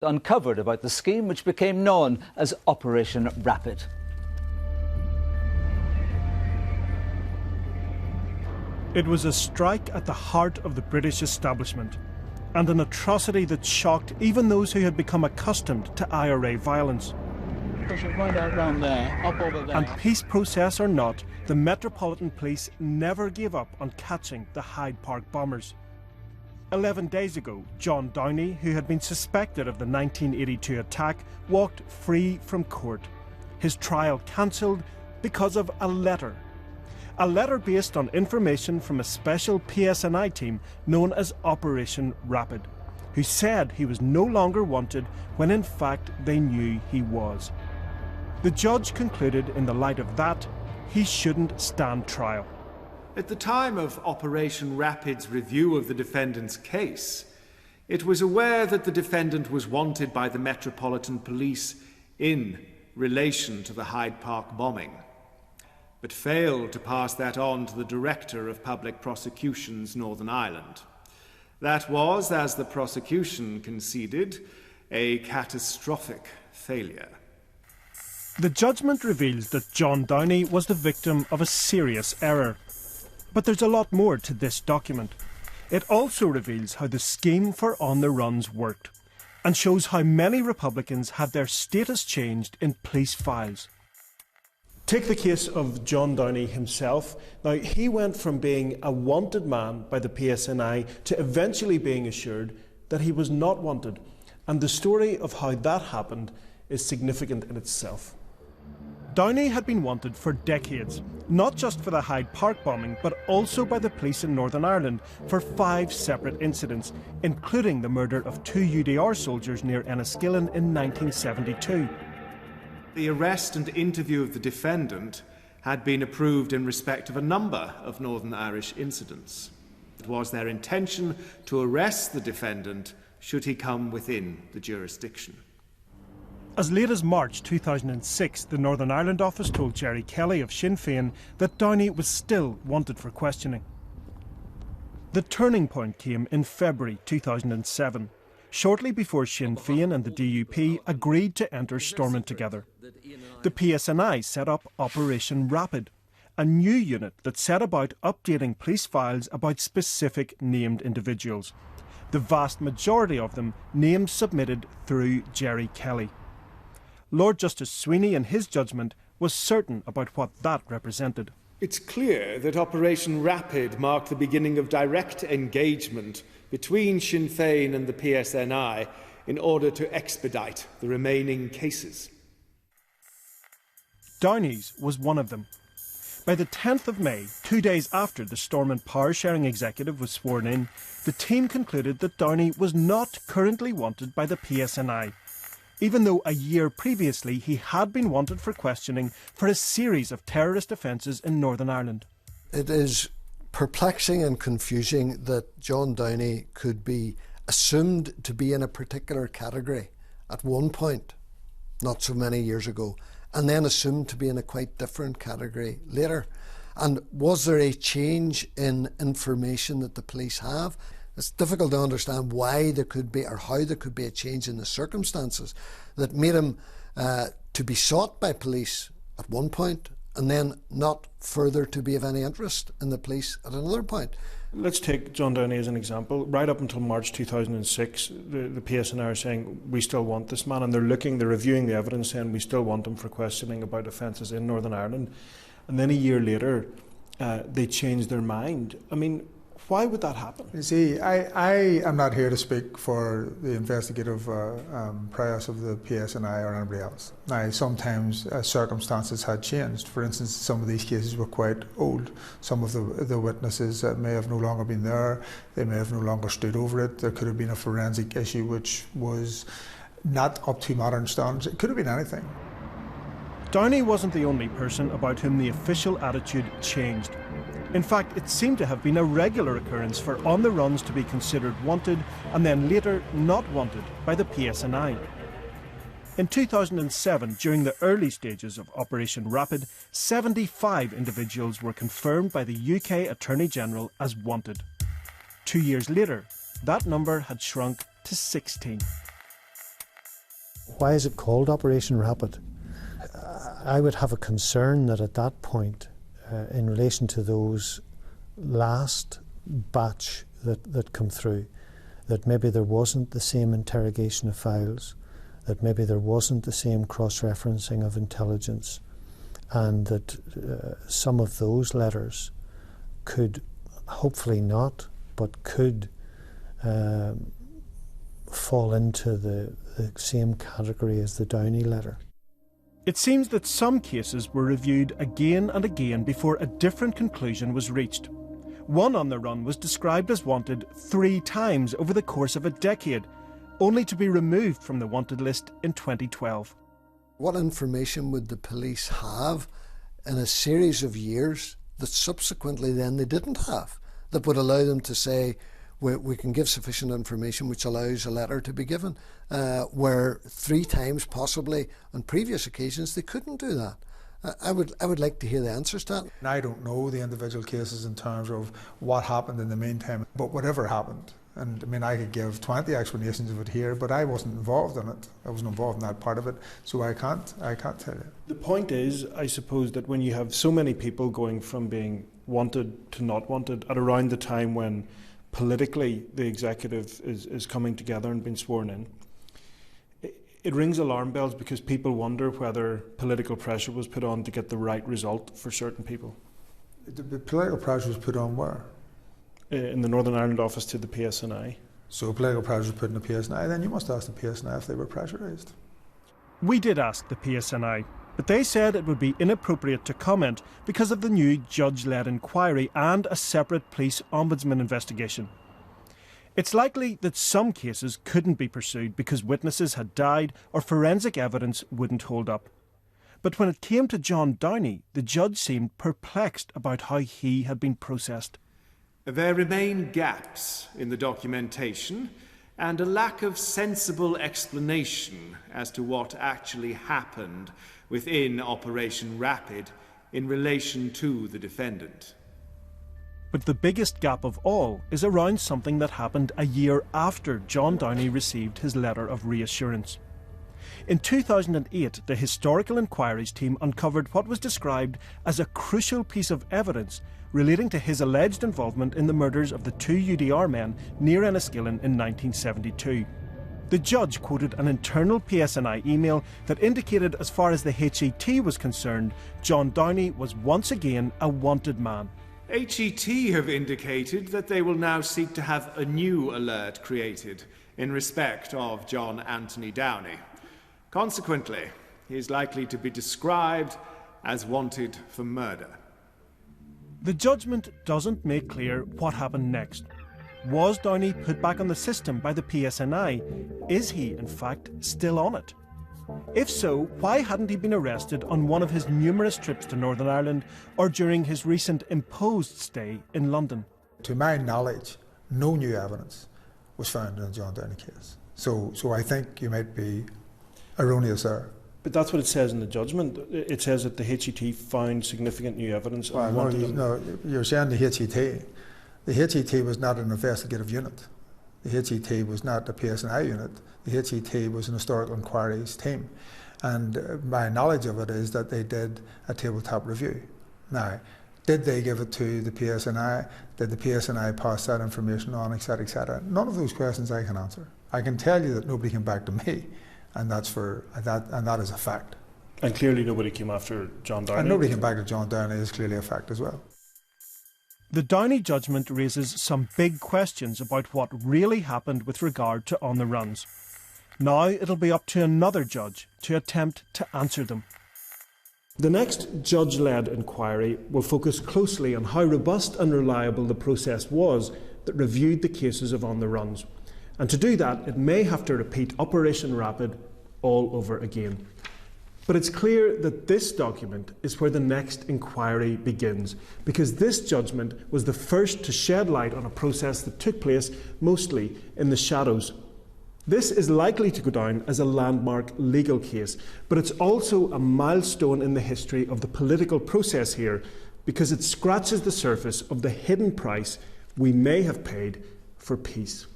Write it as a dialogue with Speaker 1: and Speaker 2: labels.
Speaker 1: Uncovered about the scheme which became known as Operation Rapid.
Speaker 2: It was a strike at the heart of the British establishment, and an atrocity that shocked even those who had become accustomed to IRA violence. And peace process or not, the Metropolitan Police never gave up on catching the Hyde Park bombers. 11 days ago, John Downey, who had been suspected of the 1982 attack, walked free from court. His trial cancelled because of a letter. A letter based on information from a special PSNI team known as Operation Rapid, who said he was no longer wanted when in fact they knew he was. The judge concluded in the light of that, he shouldn't stand trial.
Speaker 3: At the time of Operation Rapid's review of the defendant's case, it was aware that the defendant was wanted by the Metropolitan Police in relation to the Hyde Park bombing, but failed to pass that on to the Director of Public Prosecutions Northern Ireland. That was, as the prosecution conceded, a catastrophic failure.
Speaker 2: The judgment reveals that John Downey was the victim of a serious error. But there's a lot more to this document. It also reveals how the scheme for On the Runs worked, and shows how many Republicans had their status changed in police files. Take the case of John Downey himself. Now, he went from being a wanted man by the PSNI to eventually being assured that he was not wanted. And the story of how that happened is significant in itself. Downey had been wanted for decades, not just for the Hyde Park bombing, but also by the police in Northern Ireland for 5 separate incidents, including the murder of 2 UDR soldiers near Enniskillen in 1972.
Speaker 3: The arrest and interview of the defendant had been approved in respect of a number of Northern Irish incidents. It was their intention to arrest the defendant should he come within the jurisdiction.
Speaker 2: As late as March 2006, the Northern Ireland office told Gerry Kelly of Sinn Féin that Downey was still wanted for questioning. The turning point came in February 2007, shortly before Sinn Féin and the DUP agreed to enter Stormont together. The PSNI set up Operation Rapid, a new unit that set about updating police files about specific named individuals. The vast majority of them names submitted through Gerry Kelly. Lord Justice Sweeney, in his judgment, was certain about what that represented.
Speaker 3: It's clear that Operation Rapid marked the beginning of direct engagement between Sinn Féin and the PSNI in order to expedite the remaining cases.
Speaker 2: Downey's was one of them. By the 10th of May, 2 days after the Stormont Power Sharing Executive was sworn in, the team concluded that Downey was not currently wanted by the PSNI, even though a year previously he had been wanted for questioning for a series of terrorist offences in Northern Ireland.
Speaker 4: It is perplexing and confusing that John Downey could be assumed to be in a particular category at one point, not so many years ago, and then assumed to be in a quite different category later. And was there a change in information that the police have? It's difficult to understand why there could be, or how there could be a change in the circumstances that made him to be sought by police at one point and then not further to be of any interest in the police at another point.
Speaker 2: Let's take John Downey as an example. Right up until March 2006, the PSNI are saying, we still want this man, and they're reviewing the evidence saying we still want him for questioning about offences in Northern Ireland. And then a year later, they changed their mind. I mean, why would that happen?
Speaker 5: You see, I am not here to speak for the investigative prowess of the PSNI or anybody else. Now, sometimes circumstances had changed. For instance, some of these cases were quite old. Some of the witnesses may have no longer been there. They may have no longer stood over it. There could have been a forensic issue which was not up to modern standards. It could have been anything.
Speaker 2: Downey wasn't the only person about whom the official attitude changed. In fact, it seemed to have been a regular occurrence for on the runs to be considered wanted and then later not wanted by the PSNI. In 2007, during the early stages of Operation Rapid, 75 individuals were confirmed by the UK Attorney General as wanted. 2 years later, that number had shrunk to 16.
Speaker 6: Why is it called Operation Rapid? I would have a concern that at that point, in relation to those last batch that come through, that maybe there wasn't the same interrogation of files, that maybe there wasn't the same cross-referencing of intelligence, and that some of those letters could, hopefully not, but could fall into the same category as the Downey letter.
Speaker 2: It seems that some cases were reviewed again and again before a different conclusion was reached. One on the run was described as wanted 3 times over the course of a decade, only to be removed from the wanted list in 2012.
Speaker 4: What information would the police have in a series of years that subsequently then they didn't have, that would allow them to say, we can give sufficient information which allows a letter to be given, where 3 times possibly on previous occasions they couldn't do that? I would like to hear the answers to that.
Speaker 5: I don't know the individual cases in terms of what happened in the meantime, but whatever happened, and I mean I could give 20 explanations of it here, but I wasn't involved in it. I wasn't involved in that part of it, so I can't tell you.
Speaker 2: The point is, I suppose, that when you have so many people going from being wanted to not wanted at around the time when politically the executive is coming together and being sworn in, it rings alarm bells because people wonder whether political pressure was put on to get the right result for certain people.
Speaker 5: The political pressure was put on where?
Speaker 2: In the Northern Ireland office to the PSNI.
Speaker 5: So political pressure was put on the PSNI, then you must ask the PSNI if they were pressurised.
Speaker 2: We did ask the PSNI, but they said it would be inappropriate to comment because of the new judge-led inquiry and a separate police ombudsman investigation. It's likely that some cases couldn't be pursued because witnesses had died or forensic evidence wouldn't hold up. But when it came to John Downey, the judge seemed perplexed about how he had been processed.
Speaker 3: There remain gaps in the documentation and a lack of sensible explanation as to what actually happened within Operation Rapid in relation to the defendant.
Speaker 2: But the biggest gap of all is around something that happened a year after John Downey received his letter of reassurance. In 2008, the Historical Inquiries team uncovered what was described as a crucial piece of evidence relating to his alleged involvement in the murders of the 2 UDR men near Enniskillen in 1972. The judge quoted an internal PSNI email that indicated, as far as the HET was concerned, John Downey was once again a wanted man.
Speaker 3: HET have indicated that they will now seek to have a new alert created in respect of John Anthony Downey. Consequently, he is likely to be described as wanted for murder.
Speaker 2: The judgment doesn't make clear what happened next. Was Downey put back on the system by the PSNI? Is he, in fact, still on it? If so, why hadn't he been arrested on one of his numerous trips to Northern Ireland or during his recent imposed stay in London?
Speaker 5: To my knowledge, no new evidence was found in the John Downey case. So I think you might be erroneous there.
Speaker 2: But that's what it says in the judgment. It says that the HET found significant new evidence.
Speaker 5: Well, no, you're saying the HET. The HET was not an investigative unit. The HET was not a PSNI unit. The HET was an historical inquiries team. And my knowledge of it is that they did a tabletop review. Now, did they give it to the PSNI? Did the PSNI pass that information on, etc., etc.? None of those questions I can answer. I can tell you that nobody came back to me, and that is a fact.
Speaker 2: And clearly nobody came after John Downey.
Speaker 5: And nobody came back to John Downey is clearly a fact as well.
Speaker 2: The Downey judgment raises some big questions about what really happened with regard to on the runs. Now it'll be up to another judge to attempt to answer them. The next judge-led inquiry will focus closely on how robust and reliable the process was that reviewed the cases of on the runs. And to do that, it may have to repeat Operation Rapid all over again. But it's clear that this document is where the next inquiry begins, because this judgment was the first to shed light on a process that took place mostly in the shadows. This is likely to go down as a landmark legal case, but it's also a milestone in the history of the political process here, because it scratches the surface of the hidden price we may have paid for peace.